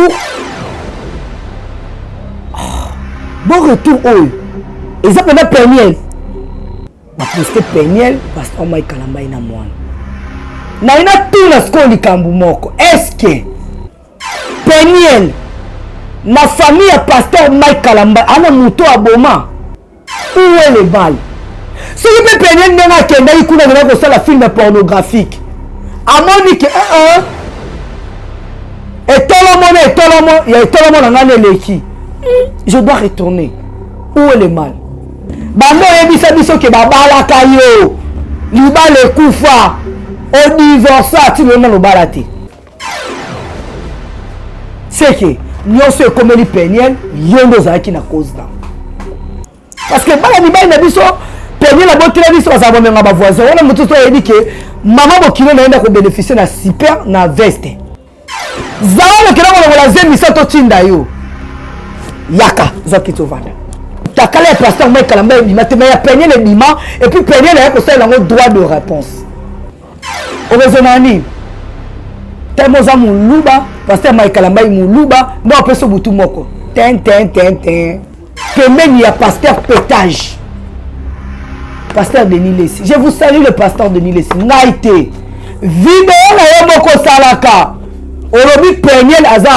retour. Bon retour, oh. Et ça peut être Peniel. Ma poste Peniel, parce qu'on m'a calamba ina moine. Na ina tout la skoli kambu moko. Est-ce que Peniel, ma famille a pasteur Mike Kalamba, ana muto aboma. Où est le bal? Si vous pouvez Peniel n'a kenda ikuna na ko sala film pornographique. Amoni que et tolomo, il y a tolomo na ngane leki. Je dois retourner. Où est le mal? Bando yebisa biso ke babala kayo. Liba le kufa. Au divorce, tu veux le balater. C'est que nous sommes comme les Peniel, nous sommes qui na cause là. Parce que bala ni ba na biso Peniel la bonne biso za bombe ngaba voisin. On a mutu to yedi ke maman bokino na enda ko bénéficier na super na veste. Zawa le kena ko la zemi sa to tinda yo. Yaka zakito vanda. Takala pasteur Mike Kalamba il m'a Peniel le bima et puis Peniel a ko ça le droit de réponse. Orezonani temo za muluba pasteur Mike Kalamba muluba no peso butu moko ten pemeni ya pasteur pétage pasteur Denis Lessi. Je vous salue le pasteur Denis Lessi naite vidéo na yo moko salaka olobi Peniel aza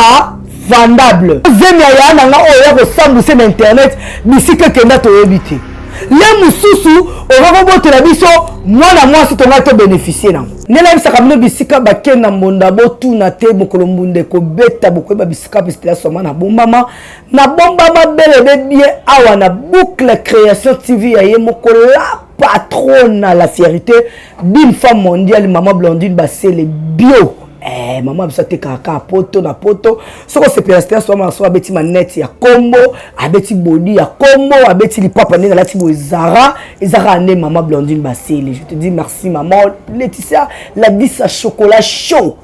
vendable zemi ya nanga oyo ko sambuse na internet bisika kenda to yebite le mususu okobote la biso mwana mwasi tonga to bénéficier na nela bisaka bino bisika bakena mbonda botu na te mokolo mbunde ko beta bokoyeba bisika pistela soma na bombama belebe bien awa na boucle création TV ya ye moko la patronne la fierté d'une femme mondiale maman Blondine Basele bio. Maman a te kaka poto na poto soko se pestera so ma so abeti manette ya combo abeti body ya combo abeti lipapa nena lati bo Zara ne maman Blondine Basele. Je te dis merci maman Laetitia la 10 à chocolat chaud.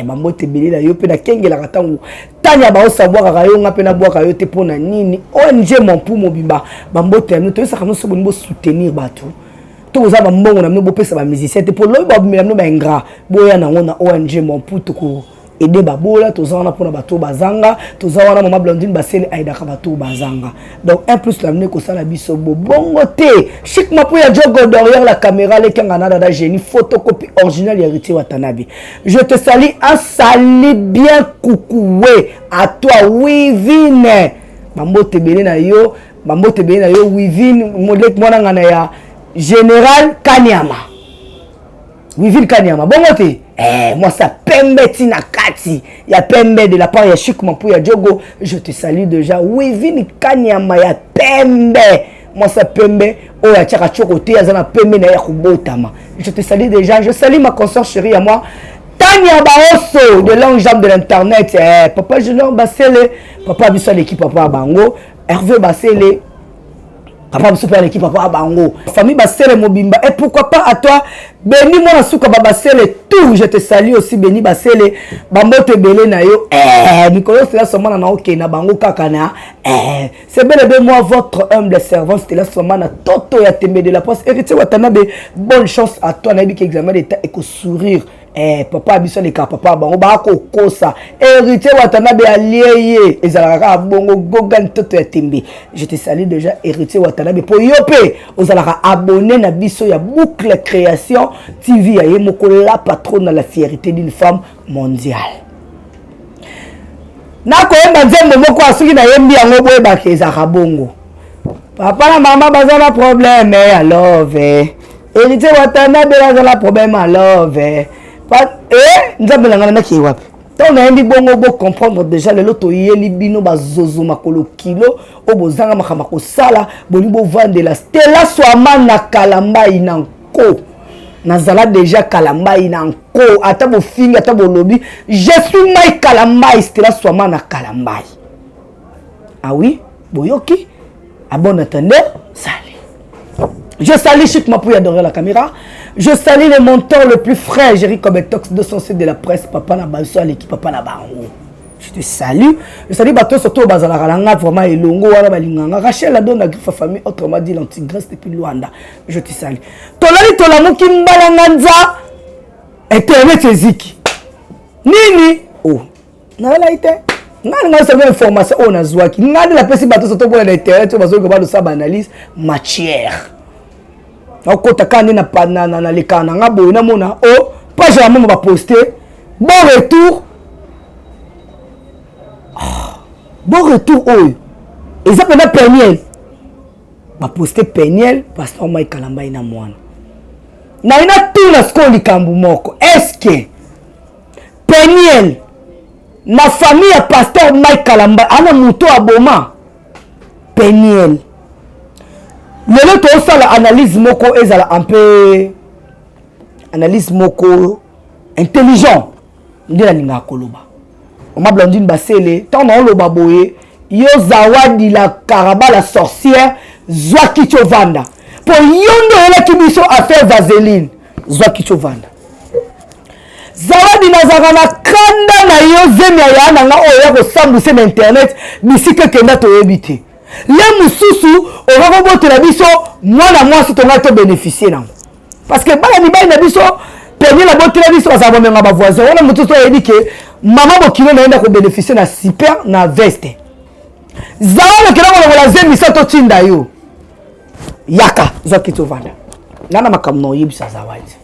Maman te belé la yo pe na kengela katangu tanya ba o savoir ka yo nga pe na boa ka yo te pona nini ONG mon pou mobimba bambo te no to sa kamo so bo soutenir bato. Tous les mbongo na mno pesa ba musicien te pour lo ba bimela mno ba ingra boya na ngona ONG mon puto ko aider babola tous wana pona bato bazanga tous wana maman Blondine Basele aida ka bato bazanga donc un plus la mne ko sala biso bongo te chic mapo ya jogo derrière la caméra les kanga na da génie photocopie originale héritier Watanabe. Je te salue un salut bien coucoué à toi Wivine mambo te belé na yo Wivine modèle mwana ngana ya Général Kanyama. Wivine Kanyama. Bon côté. Moi ça pembe tina kati. Ya pembe de la part ya Chic Mampou ya Diogo. Je te salue déjà. Wivine Kanyama ya pembe. Moi ça pembe. Oh ya tchaka chokote ya zana pembe na ya kubotama. Je te salue déjà. Je salue ma consœur chérie à moi. Tania Baosso de longue jambe de l'internet. Papa Junior Basele. Papa Bissou l'équipe Papa Bango. Hervé Basele. Papa me super l'équipe papa bango famille Basele mobimba et pourquoi pas à toi Beni moi souka baba Basele tout. Je te salue aussi Beni Basele bambo te belé na yo Nicolas c'est là seulement na OK na bango kakana c'est bel et bien moi votre humble servant c'était là seulement na toto ya tembe de la poste héritier Watanabe. Bonne chance à toi na bi examen d'état et ko sourire papa abiso les cas papa bango ba ko kosa héritier Watanabe allié ezalaka bongo gogan toto ya tembe. Je te salue déjà héritier Watanabe pour yopé ozalaka abonné na biso ya boucle création TV ya yemoko la patronne de la fierté d'une femme mondiale. Na ko yemba nzembo moko asuki na yembi yango boye bakezaka bongo papa na mama bazala problème alors héritier Watanabe bazala problème alors nzambe ngana na ki wapi donc na yembi bongo bo comprendre déjà le loto yeli bino bazozo makolo kilo obozanga makama ko sala boni bo vendre la Stella Swama na Kalamba inanko nazala déjà Kalamba inanko ata bo finga ata bo lobby je suis Mike Kalamba Stella Swama na Kalamba. Ah oui boyoki à bon entendeur salut. Je salue Chic Mampou derrière la caméra. Je salue les montants le plus frais, Jerry Cometox 207 de la presse, papa na baso à l'équipe, papa na bango. Je te salue. Je salue bateau surtout bazala kalanga vraiment elongo wala balinganga. Rachel la donne la griffe famille autrement dit l'antigresse depuis Luanda. Je te salue. Tolali tolamu kimbalanganza internet eziki. Nini? Oh. Na la ite. Nga ça veut information on a zwaki. Nga la pesi bato soto pour l'internet bazo ko ba do sa analyse matière. Okota kandi na le kana nga boy na mona o page la mama ba poster bon retour. Bon retour oyo. Exemple na Peniel. Ba poster Peniel pasteur Mike Kalamba ina mwana. Na ina tout la skoli kambu moko. Est-ce que Peniel na famille ya pasteur Mike Kalamba ana muto aboma Peniel. Lelo to sala analyse moko ezala un peu analyse moko intelligent. Ndela ninga koloba. Oma Blandine Basele tant na loba boye yo zawadi la karaba la sorcière Zwaki Chovanda. Pour yondo ela kibiso affaire vaseline Zwaki Chovanda. Zawadi nazaka na kanda na yo zemi ya na nga oya ko sambuse na internet bisika kenda to yebite. Le mususu oroko botela biso mwana mwasi tonga to bénéficier nango. Parce que bala ni na biso penye la botela biso azabo menga ba voisin. Ona mutu to yebi ke mama bokilo naenda ko bénéficier na super na veste. Zawadi kila la zemi sa to tinda yo. Yaka Zwaki Chovanda. Nana makamno yebisa zawadi.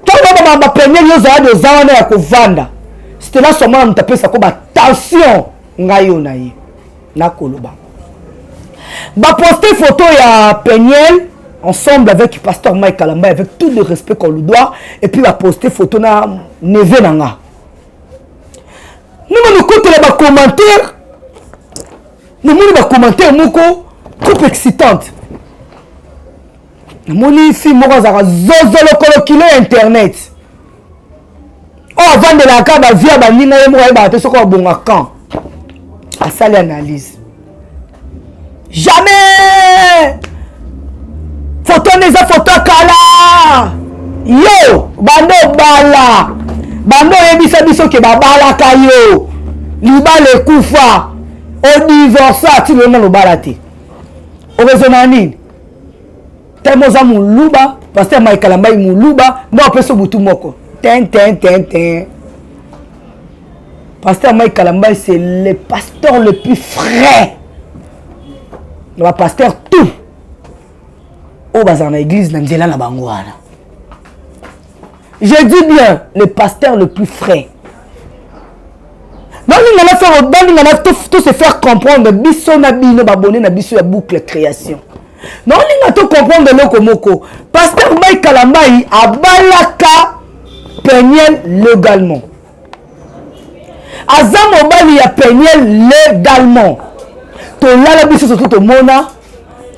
Quand on a peigné les gens de Zawana à Kovanda, c'était là seulement on tapait ça comme attention, ngayo naïe, na koloba. Bah poster photo ya Peniel ensemble avec pasteur Mike Kalamba avec tout le respect qu'on lui doit et puis va poster photo na neve nanga. Nous côté les commentaires, nous les commentaires moko trop excitante. Moni fi moko zaka zozolo kolo kilo internet. Oh vendre la carte via ba ninga ye moko ba te soko bonga kan. Asali analyse. Jamais. Photo neza photo kala. Yo bando bala. Bando yebisa biso ke ba bala ka yo. Liba le kufa. O divorce ti le na lo balati. O raisonnement nini? Temoza muluba, pasteur Mike Kalamba muluba, non peso butu moko. Ten. Pasteur Mike Kalamba c'est le pasteur le plus frais. Le pasteur tout. Au bazar na église na nzela na bangwana. Je dis bien le pasteur le plus frais. Non, on a tout se faire comprendre biso na bino babone na biso ya boucle création. Non, on a tout comprendre loko moko. Pasteur Mike Kalamba a balaka Peniel légalement. Azam Obali a Peniel légalement. To lala biso surtout to mona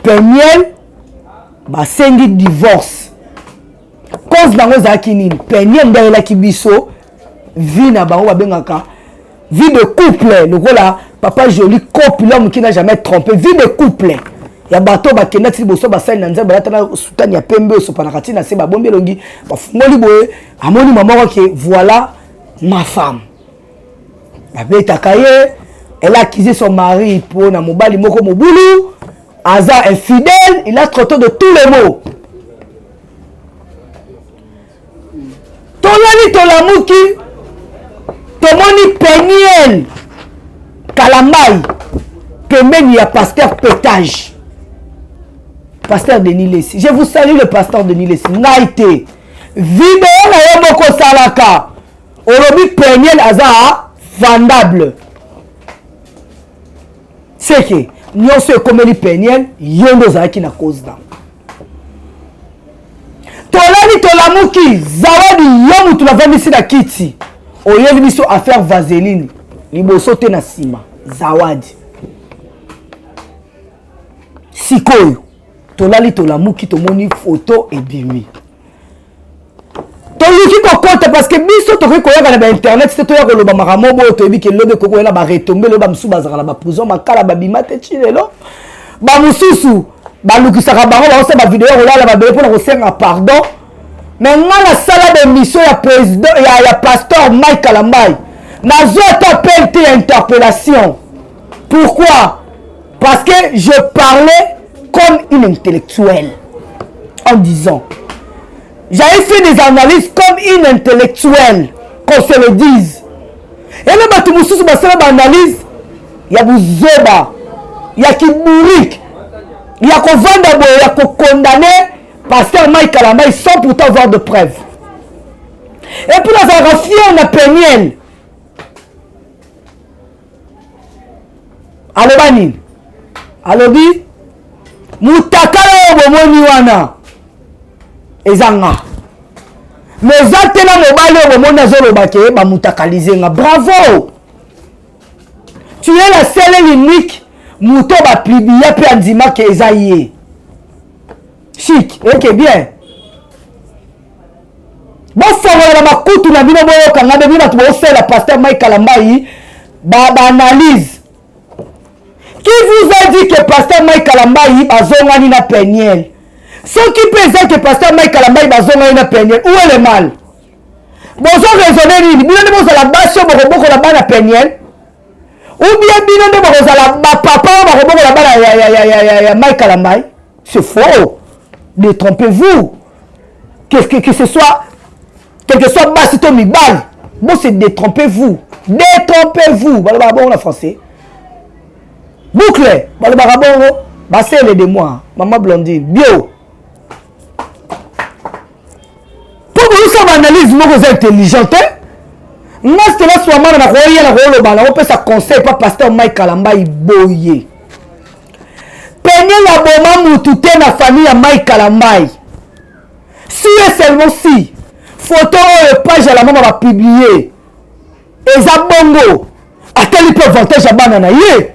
Peniel ba sengi divorce. Cause bango zaki nini? Peniel ndela ki biso vie na bango ba bengaka vie de couple. Le voilà papa joli couple l'homme qui n'a jamais trompé, vie de couple. Ya bato ba kenda ti boso ba sali na nzamba batana sultani ya pembe so panakati na se ba bombe longi ba fungoli boye amoni maman que voilà ma femme. La bête kaye elle a accusé son mari pour na mobali moko mobulu aza infidèle, il a traité de tous les mots. Tolani tolamuki tomoni Peniel Kalambai pembeni ya pasteur Pétage. Pasteur Denis Lessi. Je vous salue le pasteur Denis Lessi. Naïté. Vidéo na yomoko salaka. Olobi Peniel aza vendable. C'est que nous sommes comme les Peniel, yondo zaki na cause da. Tolani tolamuki zawadi yomu tunavandisi na kiti. Oyebi biso affaire vaseline. Liboso te na sima. Zawadi. Sikoyo. Tolali tolamuki tomoni photo et bimi. Toluki ko compte parce que biso to ko yoka na internet c'est to yoka loba maramobo to yebi ke lobe ko la ba retomber loba msu bazala ba prison makala ba bimate chilelo. Ba mususu ba lukisaka bango ba osa ba vidéo ko la ba bele pour ko pardon. Mais ngala sala de mission ya président ya pasteur Mike Kalambai. Nazo appel te interpellation. Pourquoi? Parce que je parlais comme une intellectuelle en disant j'avais fait des analyses comme une intellectuelle qu'on se le dise Et le bateau moussous basala ba analyse ya buzoba ya kiburik ya kovanda boye ya condamner pasteur Mike Kalamba sans pourtant avoir de preuves. Et puis la vérifier on a Peniel. Allo bani. Allo bi mutakala bomoni wana ezanga. Mais zatena mobali bomoni azolobake ba mutakalizenga. Bravo. Tu es la seule et unique mouton ba publier pe andima ke ezaye. Chic, ok bien. Bon fongola makutu na bino boyo kanga de bino to faire la pasteur Mike Kalamba ba analyse. Qui vous a dit que pasteur Mike Kalamba bazongani na Peniel? Ce qui peut que pasteur Mike Kalamba bazongani na Peniel, où est le mal? Bonjour raisonner ni bino ne bozala baso boko la bana Peniel. Ou bien bino ne bozala ba papa boko la bana ya Mike Kalamba. C'est faux. Détrompez-vous. Que ce soit quel que soit Bassito Mibal, bon c'est détrompez-vous. Détrompez-vous. Voilà bon en français. Boucle. Voilà bon. Bassé les de moi, maman Blondine. Bio. Pour vous faire une analyse, vous êtes intelligente. Moi c'est là soit mal na roya na rolo bana, on peut ça conseil pas pasteur Mike Kalamba boyé. Peigner la bombe moutouté na famille à Mike Kalamba. Si et seulement si photo et page à la maman va publier et zabongo attends il peut vanter jabana na yé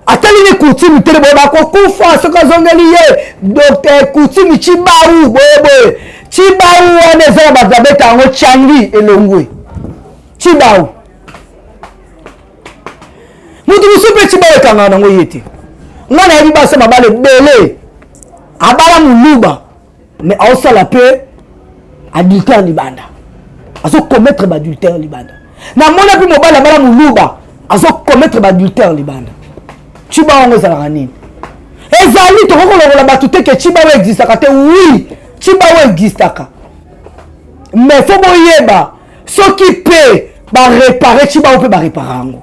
attends il coutume tele boba ko kufa ce que zongeli yé docteur coutume chibaou bobo chibaou on est za bazabeta ngo changi elongwe chibaou mutu musupe chibaou kanga na ngo yete ngana yebi ba se mabale belé abala muluba mais aussi la paix adultère libanda azo commettre adultère libanda na mona pi mobala bala muluba azo commettre adultère libanda chiba wango za ranini ezali to ko lokola batute ke chiba we existe ka te oui chiba we existe ka mais faut boyeba ce qui peut ba réparer chiba ou peut ba réparer ngo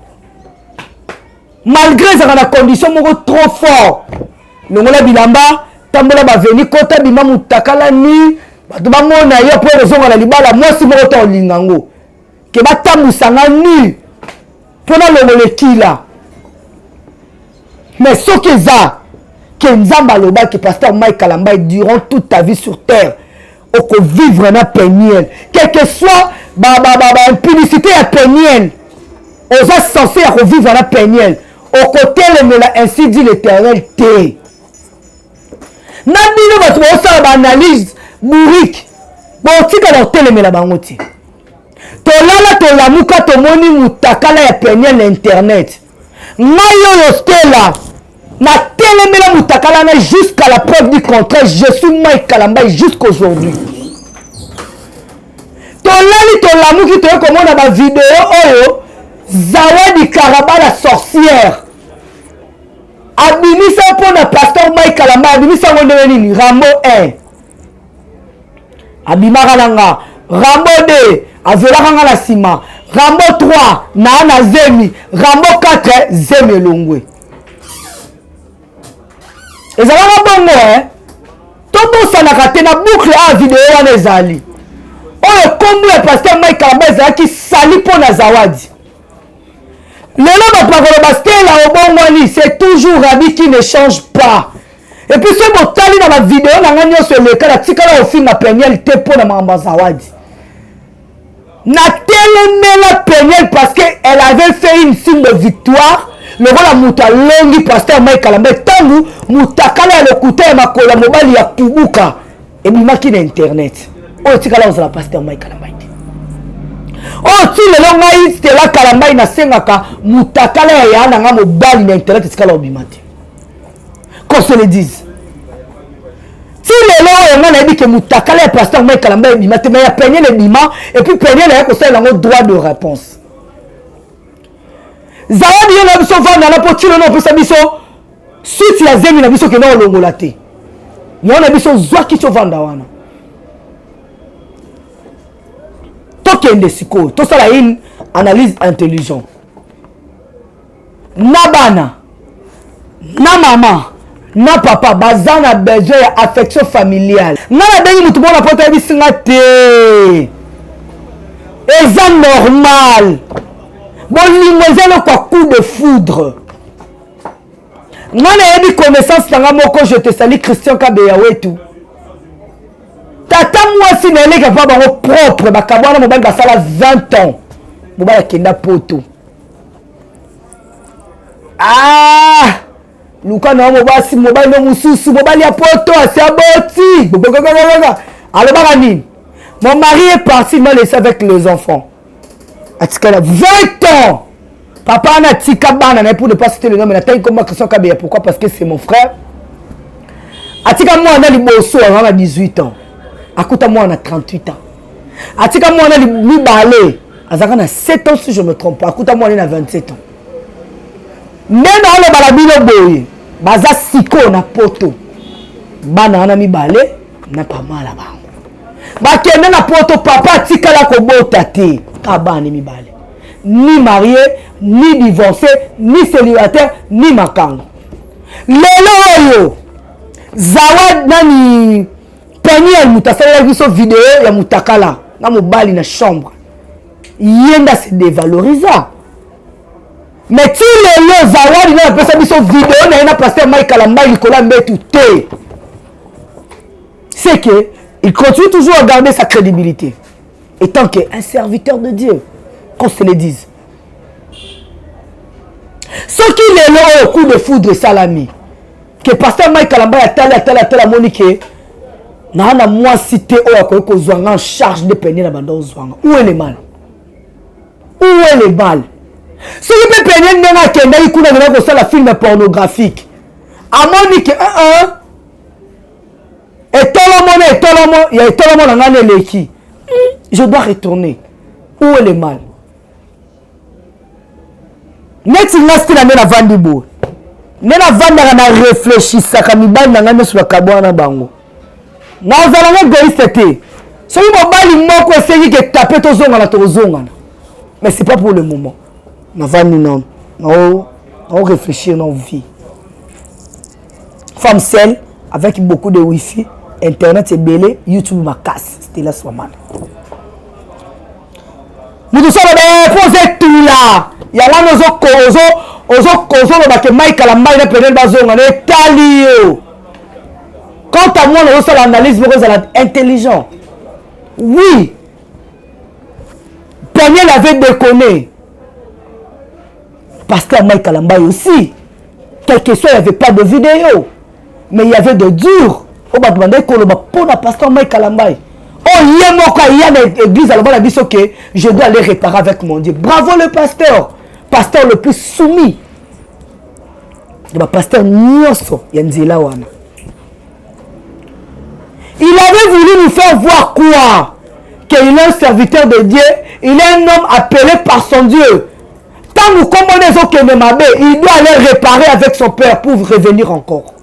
malgré ça na condition moko trop fort nongola bilamba tambola ba veni kota bima mutakala ni bato bamona ye po rezonga na libala mwasi moko to lingango ke batamusanga ni pona longole kila mais ce que ça que nzamba loba que pasteur Mike Kalamba durant toute ta vie sur terre au ko vivre na Peniel quel que soit impudicité à Peniel aux a censé à vivre na Peniel au côté le ainsi dit l'Éternel té na bino bato ba ba analyse Bourique, bon tika na telemela bango ti. To lala to lamuka to moni mutakala ya Peniel internet. Ngayo yo stela na telemela mutakala na jusqu'à la preuve du contraire, je suis Mike Kalamba jusqu'aujourd'hui. To lali to lamuki to komona ba vidéo oyo Zawadi Karaba la sorcière. Abimisa pona pasteur Mike Kalamba abimisa ngondwe nini Rambo 1. Abimaka nanga Rambo 2 azelaka nga na sima Rambo 3 na zemi Rambo 4 zemi longwe ezalaka bongo tobosanaka te na boucle a video wana ezali oyo kombo ya pasteur Mike Kalamba ezalaki sali mpo na Zawadi lelo bapakolo bastela obongwani c'est toujours Rabi qui ne change pas. Et puis ce botali dans la vidéo na ngani sur le cas la tikala au film na Peniel te po na mamba Zawadi. Na telemela Peniel parce que elle avait fait une signe de victoire. Le rôle la muta longi pasteur Mike Kalamba tangu mutakala le kuta makola mobali ya kubuka et bimaki na internet. O tikala on la pasteur Mike Kalamba. Oh ti le longa Stella Kalamba na sengaka mutakala ya na nga mobali na internet tikala obimati. Qu'on se le dise. Si les lois on a dit que mutakala et pasteur Mike Kalamba et bima, mais il y a peigné les bima et puis peigné les comme ça il a un droit de réponse. Zawadi y a biso vanda na potino no pesa biso suite ya zemi na biso ke na longola te. Y a biso zwa ki so vanda wana. Tokende siko to sala une analyse intelligent. Na bana, na maman, na papa, bazan a besoin d'affection familiale. Na la bengi mutu bona poto bisinga te. Eza normal. Bon limousine quoi coup de foudre. Nana yebi connaissance nanga moko je te salue Christian Kabeya wetu. Tata moi si na leka pa bango propre bakabwana mobali basala 20 ans. Mobali kenda poto. Ah! Luka na mobali si mobali no mususu mobali ya poto c'est aboti. Alors baka nini? Mon mari est parti, il m'a laissé avec les enfants. Atikala 20 ans. Papa n'a tika bana pour ne pas citer le nom, mais la taille comme Christian Kabeya. Pourquoi? Parce que c'est mon frère. Atika moi on a liboso à 18 ans. Akuta moi on a 38 ans. Atika moi on a libale. Azaka na 7 ans si je me trompe pas. Akuta moi on a 27 ans. Même dans le balabino boye, baza siko na poto. Bana on a libale, na pas mal là-bas. Bakende na poto papa tika la kobota te. Kabane mibale. Ni marié, ni divorcé, ni célibataire, ni makango. Lelo yo. Zawad nani Peniel mutasala biso vidéo ya mutakala na mobali na chambre. Yenda se dévalorisa. Mais ti lelo Zawad na pesa biso vidéo na pasteur Mike Kalamba likola mbetu te. C'est que il continue toujours à garder sa crédibilité. Étant qu'un serviteur de Dieu, qu'on se le dise. Ce qui est là au coup de foudre salami, que pasteur Mike Kalamba a tel à Monique, n'a moi cité au en charge de peiner la bande. Où est le mal? Où est le mal? Ce qui peut peiner n'a qu'un la film pornographique. À Monique, et tolomo, il y a tolomo dans l'année qui. Je dois retourner. Où est le mal? Neti ngasti na mena vandibo. Nena vanda na réfléchir ça comme bal na ngame sur la kabwana bango. Na zala na goïste te. So yi mobali moko essayer que taper to zonga na to zonga. Mais c'est pas pour le moment. Na vandi non. On réfléchir dans vie. Femme seule avec beaucoup de wifi, internet est belé, YouTube ma casse. C'était là soit mal. Nous sommes posé tout là. Il y a là nos que Mike Kalamba il a perdu le bazon on est talio. Quant à moi nous sommes l'analyse vous êtes intelligent. Oui. Peniel avait déconné. Pasteur Mike Kalamba aussi. Quelque chose il n'y avait pas de vidéo. Mais il y avait de dur. On m'a demandé qu'on le pour la pasteur Mike Kalamba. Oh, il y a l'église, alors on a dit que je dois aller réparer avec mon Dieu. Bravo le pasteur. Pasteur le plus soumis. Le pasteur Nyoso Yanzila Wana. Il avait voulu nous faire voir quoi? Qu'il est un serviteur de Dieu. Il est un homme appelé par son Dieu. Tant nous comprenons que il doit aller réparer avec son père pour revenir encore.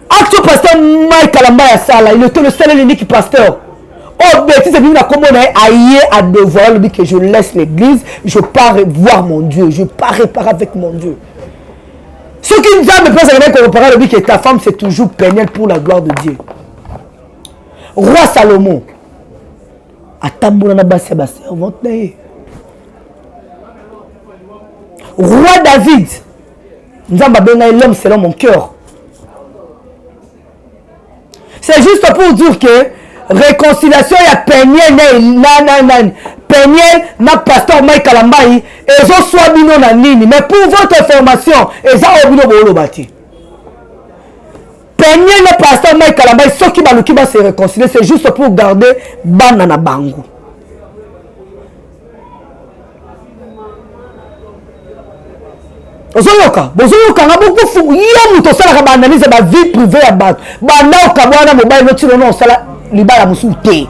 Acte pasteur Mike Kalamba ya sala, il était le seul et l'unique pasteur. Oh, bêtise, c'est venu à comment aïe à devoir lui que je laisse l'église, je pars voir mon Dieu, je pars réparer avec mon Dieu. Ce qui nous a me pense à comparer lui que ta femme c'est toujours Peniel pour la gloire de Dieu. Roi Salomon, à Tamboula na basi ba servante. Roi David, nous avons besoin l'homme selon mon cœur. C'est juste pour dire que réconciliation il y a Peniel na pasteur Mike Kalamba et zo soit bino na nini mais pour votre information eza obino bolo bati Peniel na pasteur Mike Kalamba ceux qui baluki va se réconcilier c'est juste pour garder bana na bango. Ozoyoka nga beaucoup fou ya muto sala ka analyse ba vie privée ya bato bana okabwana mobile no tino no sala libala musu te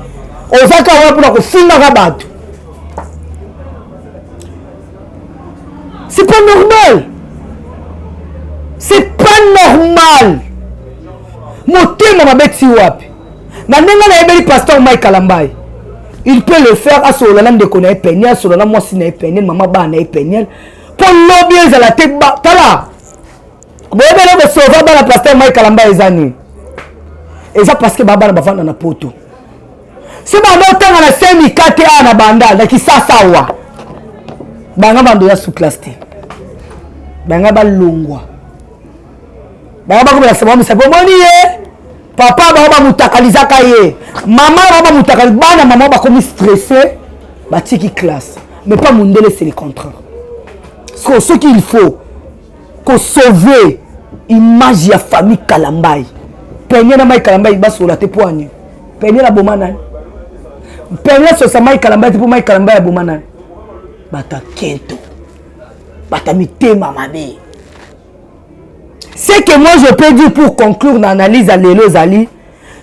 ozaka wa pour ko finga ka bato. C'est pas normal. C'est pas normal. Motema mabeti wapi na nenga na ebeli pasteur Mike Kalamba il peut le faire à son nom de connaître Peniel, sur le nom moi si n'est Peniel, maman ba n'est Peniel. Pour l'objet à la tête bas, tala. Bon, ben on sauver dans la pasteur Mike Kalamba ezani. Et ça parce que baba na bafana na poto. Si baba tanga na semi KTA na banda na kisasa wa. Banga bando ya sous classe te. Banga ba longwa. Banga ba comme la sema misa bomoni ye. Papa ba mutakaliza kaye. Maman ba mutakaliza bana maman ba comme stressé. Ba tiki classe. Mais pas mundele c'est le contraire. Ce qu'il faut qu'on sauve image ya famille Kalambai. Peigner na mai Kalambai ba sur la te poigne. Peigner la bomana. Peigner sur sa mai Kalambai te pour mai Kalambai ya bomana. Bata kento. Bata mitema mabe. Ce que moi je peux dire pour conclure l'analyse à Lelo Zali,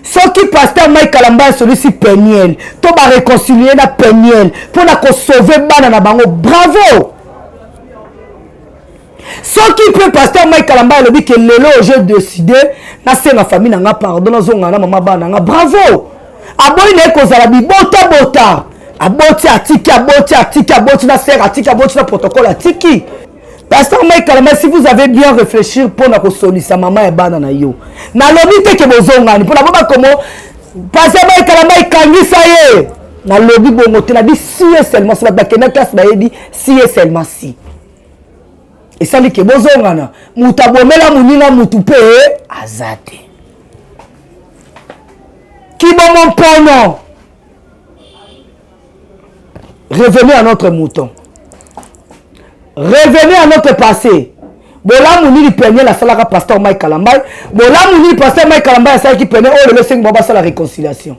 ce qui pasteur Mike Kalamba celui-ci Peniel, to ba réconcilier na Peniel pour na ko sauver bana na bango, bravo. Ce qui peut pasteur Mike Kalamba le dit que Lelo j'ai décidé na c'est ma famille na pardon na zonga na maman bana na bravo. Aboy ne ko zala bi bota. Aboti atiki na serre atiki aboti na protocole atiki. Pasteur Mike Kalamba, si vous avez bien réfléchi pour la solution, maman est banane na yo. Na lobby te ke bozonga ni pour la baba comment Pasteur Mike Kalamba ikangi ça y na lobby bongo te na dit si seulement c'est la bakena classe ba dit si seulement si. Et ça dit que bozonga na muta bomela muninga mutu pe azate. Qui bon mon pono. Revenez à notre mouton. Revenez à notre passé. Bola mouni peigné la salle pasteur Mike Kalamba. Bola mouni pasteur Mike Kalamba ça qui peigné oh le 5 baba ça la réconciliation.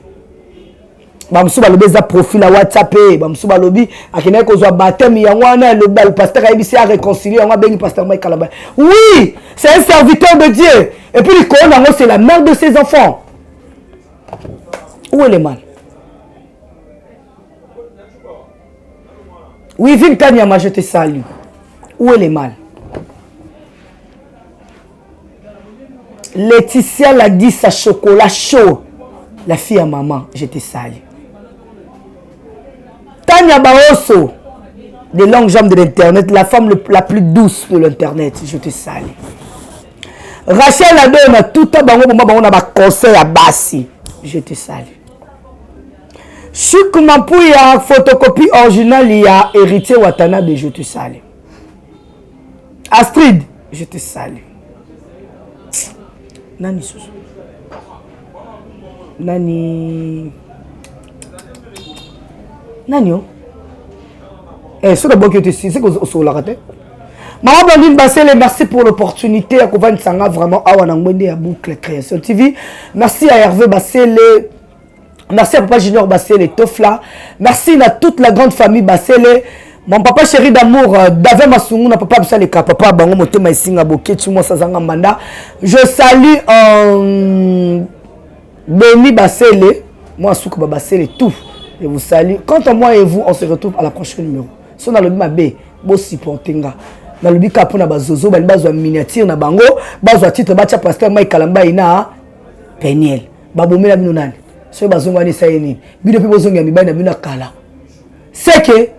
Bamsou ba lobi za profil à WhatsApp bamsou ba lobi akina ko zo baptême ya wana le pasteur a ibisi à réconcilier on bengi pasteur Mike Kalamba. Oui, c'est un serviteur de Dieu et puis le Coran c'est la mère de ses enfants. Où est le mal? Oui, Vim Kanyama, je te salue. Où est le mal? Laetitia l'a dit sa chocolat chaud. La fille à maman, je te salue. Tanya Baoso, des longues jambes de l'internet, la femme la plus douce de l'internet, je te salue. Rachel Adona, tout à bango on a conseil à Bassi, je te salue. Chouk Mampouya, photocopie originale, il y a héritier Watanabe, je te salue. Astrid, je te salue. Nani Soso. Nani oh. C'est le bon que tu sais, c'est que vous la raté. Maman Blandine Bassele, merci pour l'opportunité. À Kovan Sanga, vraiment, Awanangwende à Boucle Création TV. Merci à Hervé Bassele. Merci à Papa Junior Bassele, Tofla. Merci à toute la grande famille Bassele. Mon papa chéri d'amour, David Massoungou, na papa Bissaleka, papa Bango Motema Isinga Boké, Timo Sazanga Manda. Je salue Beni Bassele, moi Soukba Bassele, tout. Je vous salue. Quant à moi et vous, on se retrouve à la prochaine numéro. Si on a le bimabé, Bossi Pontenga. Dans le bika pour na bazozo, bazo miniature na bango, bazo titre bacha pasteur Mike Kalamba ina Peniel. Babomela bino nani. So bazongo ani sayeni. Bido pe bozongo ya mibana bino kala. C'est que